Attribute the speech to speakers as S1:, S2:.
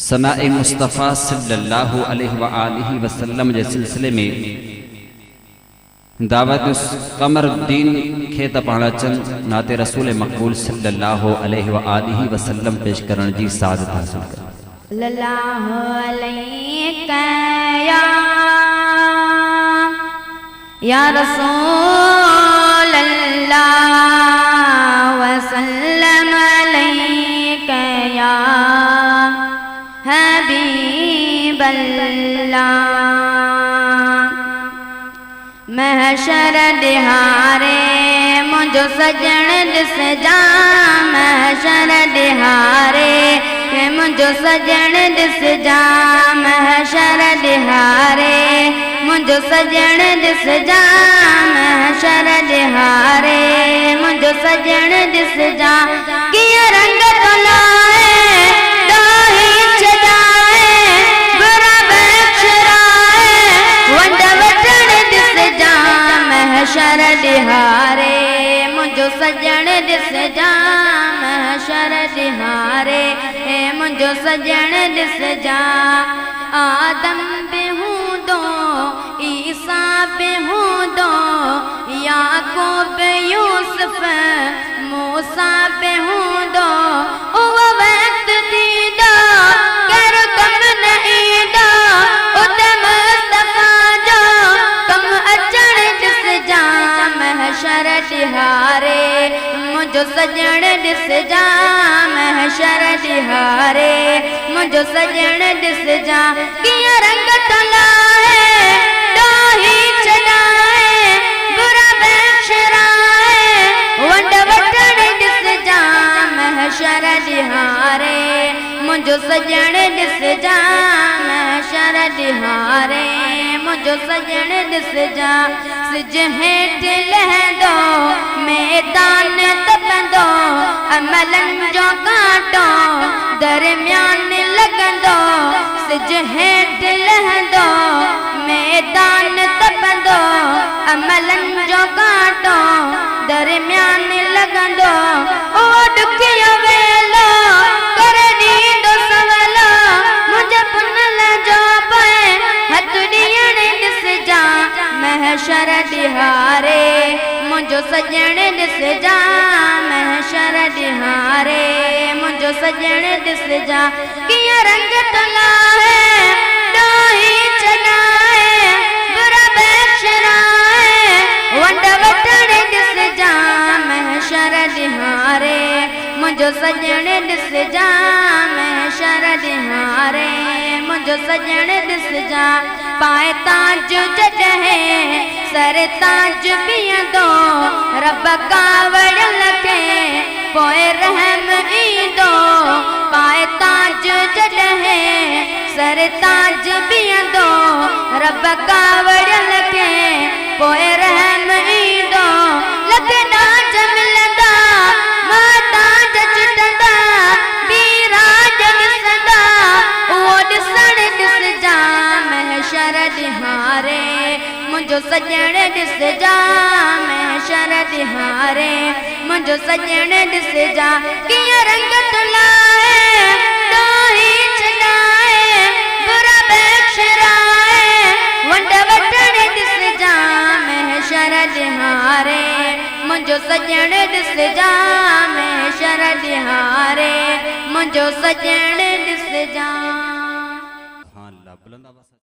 S1: सनाए मुस्तफ़ा सल्लल्लाहु अलैहि व आलिहि वसल्लम जे सिलसिले में दावत कमरुद्दीन खे त पाण अचनि नाते रसूल मक़बूल सल्लल्लाहु अलैहि व आलिहि वसल्लम पेश करण जी सादत हासिल कयो।
S2: सल्लल्लाहु अलैहि या रसूल अल्लाह वसल्लम अलैका या हबीब अल्लाह। महशर दिहारे मुझो सजण दिस जा, महशर दिहारे मुझो सजण दिस जा, महशर दिहारे मुझो सजण दिस जा, महशर दिहारे मुझो सजण दिस जा। किया रंग तो लाए दाही छजाए, बुरा बख्शराए वंड वटण दिस जा, महशर दिहारे मुझो सजण दिस जा, महशर दिहारे मुझो सजण दिस जा। आदम पे हूँ दो ईसा पे हूँ दो, याकूब यूसुफ मूसा पे हूँ दो, वो वक्त थी दो कर कम नहीं दो, उते मुस्तफा जो कम अचण दिस जा, महशर दिहारे मुझो सजण दिस जा, महशर दिहारे मुझो सजण दिस जा। किया रंग तो लाए दाही छडाए, बुरा बख्शराए वंड वटण दिस जा, महशर दिहारे मुझो सजण दिस जा, महशर दिहारे मुझो सजण दिस जा। सिज हेठ लहंदो मैदान तपंदो, अमलन जो कांटो दरमियान लगंदो, सिज हेठ लहंदो मैदान तपंदो, अमलन जो कांटो दरमियान लगंदो। ओ दुखियो वेलो कर ॾींदो सवलो, मुझे पुनल जो पए हथ ॾियण दिस जा, महशर दिहारे मुझो सजण दिस जा, महशर दिहारे मुझो सजण दिस जा। किया रंग तो लाए दाही छडाए, बुरा बख्शराए वंड वटण दिस जा, महशर दिहारे मुझो सजण दिस जा, महशर दिहारे मुझो सजण दिस जा। पाए ताज जॾहिं सर ताज बीहंदो, रब कावड़ लखे पोइ रहम ईंदो, पाए ताज जॾहिं सर ताज बीहंदो, रब कावड़ लखे पोइ रहम ईंदो। लख नाज मिलंदा महताज चुटंदा, बीराज ॾिसंदा उहो ॾिसण दिस जा, महशर दिहारे मुझो सजण दिस जा, महशर दिहारे मुझो सजण दिस जा। किया रंग तो लाए दाही छडाए, बुरा बख्शराए वंड वटण दिस जा, महशर दिहारे मुझो सजण दिस जा, महशर दिहारे मुझो सजण दिस जा।